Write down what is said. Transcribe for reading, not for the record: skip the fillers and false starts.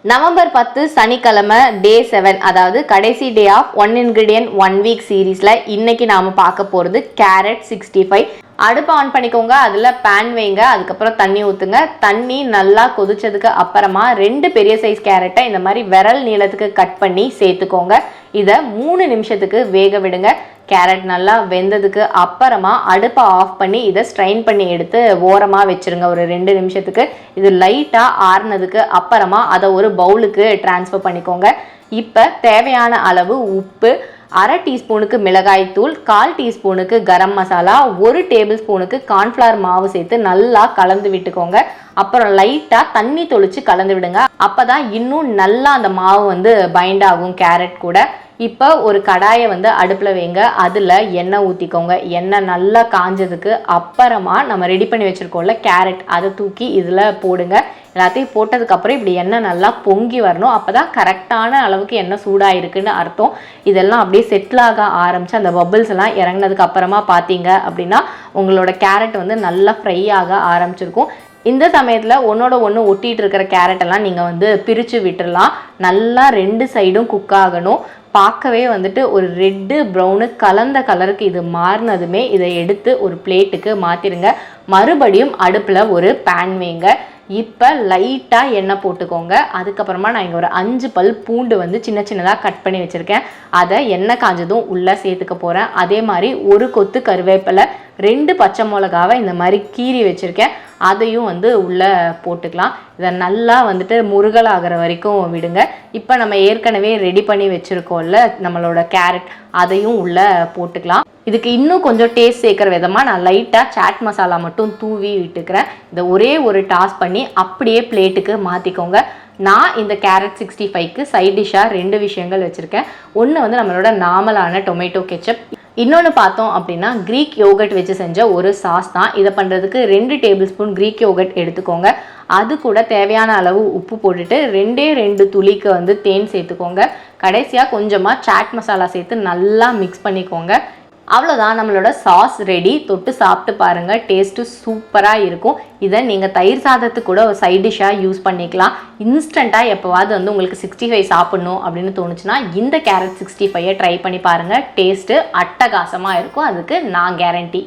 November 10 சனிக்கிழமை டே 7, அதாவது கடைசி டே ஆஃப் 1 ingredient 1 week சீரீஸில் இன்னைக்கு நாம் பார்க்க போகிறது கேரட் 65. அடுப்பை ஆன் பண்ணிக்கோங்க, அதில் பேன் வைங்க, அதுக்கப்புறம் தண்ணி ஊற்றுங்க. தண்ணி நல்லா கொதிச்சதுக்கு அப்புறமா 2 பெரிய சைஸ் கேரட்டை இந்த மாதிரி விரல் நீளத்துக்கு கட் பண்ணி சேர்த்துக்கோங்க. இதை 3 நிமிஷத்துக்கு வேக விடுங்க. கேரட் நல்லா வெந்ததுக்கு அப்புறமா அடுப்பை ஆஃப் பண்ணி இதை ஸ்ட்ரைன் பண்ணி எடுத்து ஓரமாக வச்சுருங்க ஒரு 2 நிமிஷத்துக்கு. இது லைட்டாக ஆறுனதுக்கு அப்புறமா அதை ஒரு பவுலுக்கு ட்ரான்ஸ்ஃபர் பண்ணிக்கோங்க. இப்போ தேவையான அளவு உப்பு, 1/2 டீஸ்பூனுக்கு மிளகாய் தூள், 1/4 டீஸ்பூனுக்கு கரம் மசாலா, 1 டேபிள் ஸ்பூனுக்கு கார்ன்ஃப்ளவர் மாவு சேர்த்து நல்லா கலந்து விட்டுக்கோங்க. அப்புறம் லைட்டாக தண்ணி தொளிச்சு கலந்து விடுங்க. அப்போ தான் இன்னும் நல்லா அந்த மாவு பைண்ட் ஆகும் கேரட் கூட. இப்போ ஒரு கடாயை அடுப்பில் வைங்க, அதில் எண்ணெய் ஊற்றிக்கோங்க. எண்ணெய் நல்லா காஞ்சதுக்கு அப்புறமா நம்ம ரெடி பண்ணி வச்சுருக்கோம்ல கேரட், அதை தூக்கி இதில் போடுங்க. எல்லாத்தையும் போட்டதுக்கப்புறம் இப்படி எண்ணெய் நல்லா பொங்கி வரணும். அப்போ தான் கரெக்டான அளவுக்கு எண்ணெய் சூடாக இருக்குன்னு அர்த்தம். இதெல்லாம் அப்படியே செட்டில் ஆக ஆரம்பித்து அந்த பபிள்ஸ் எல்லாம் இறங்கினதுக்கு அப்புறமா பார்த்தீங்க அப்படின்னா உங்களோட கேரட் நல்லா ஃப்ரை ஆக ஆரம்பிச்சிருக்கும். இந்த சமயத்தில் ஒன்றோட ஒன்று ஒட்டிகிட்டு இருக்கிற கேரட்டெல்லாம் நீங்கள் பிரித்து விட்டுடலாம். நல்லா 2 சைடும் குக் ஆகணும். பார்க்கவே ஒரு ரெட்டு ப்ரௌனு கலந்த கலருக்கு இது மாறினதுமே இதை எடுத்து ஒரு பிளேட்டுக்கு மாற்றிடுங்க. மறுபடியும் அடுப்பில் ஒரு பேன் வைங்க. இப்போ லைட்டாக எண்ணெய் போட்டுக்கோங்க. அதுக்கப்புறமா நான் இங்கே ஒரு 5 பல் பூண்டு சின்ன சின்னதாக கட் பண்ணி வச்சுருக்கேன். அதை எண்ணெய் காஞ்சதும் உள்ளே சேர்த்துக்க போகிறேன். அதே மாதிரி ஒரு கொத்து கருவேப்பிலை, 2 பச்சை மிளகாவை இந்த மாதிரி கீறி வச்சுருக்கேன், அதையும் உள்ளே போட்டுக்கலாம். இதை நல்லா முருகலாகிற வரைக்கும் விடுங்க. இப்போ நம்ம ஏற்கனவே ரெடி பண்ணி வச்சுருக்கோம்ல நம்மளோட கேரட், அதையும் உள்ளே போட்டுக்கலாம். இதுக்கு இன்னும் கொஞ்சம் டேஸ்ட் சேர்க்குற விதமாக நான் லைட்டாக சாட் மசாலா மட்டும் தூவி விட்டுக்கிறேன். இதை ஒரே ஒரு டாஸ் பண்ணி அப்படியே பிளேட்டுக்கு மாற்றிக்கோங்க. நான் இந்த கேரட் 65க்கு சைட் டிஷ்ஷாக 2 விஷயங்கள் வச்சுருக்கேன். ஒன்று நம்மளோட நார்மலான டொமேட்டோ கெச்சப், இன்னொன்று பார்த்தோம் அப்படின்னா க்ரீக் யோகட் வச்சு செஞ்ச ஒரு சாஸ் தான். இதை பண்ணுறதுக்கு 2 டேபிள் ஸ்பூன் க்ரீக் யோகட் எடுத்துக்கோங்க. அது கூட தேவையான அளவு உப்பு போட்டுட்டு 2 துளிக்கு தேன் சேர்த்துக்கோங்க. கடைசியாக கொஞ்சமாக சாட் மசாலா சேர்த்து நல்லா மிக்ஸ் பண்ணிக்கோங்க. அவ்வளோதான், நம்மளோட சாஸ் ரெடி. தொட்டு சாப்பிட்டு பாருங்கள், டேஸ்ட்டு சூப்பராக இருக்கும். இதை நீங்கள் தயிர் சாதத்துக்கு கூட ஒரு சைட் டிஷ்ஷாக யூஸ் பண்ணிக்கலாம். இன்ஸ்டண்ட்டாக எப்போவாது உங்களுக்கு 65 சாப்பிட்ணும் அப்படின்னு தோணுச்சுன்னா இந்த கேரட் 65 ட்ரை பண்ணி பாருங்கள். டேஸ்ட்டு அட்டகாசமாக இருக்கும், அதுக்கு நான் கேரண்டி.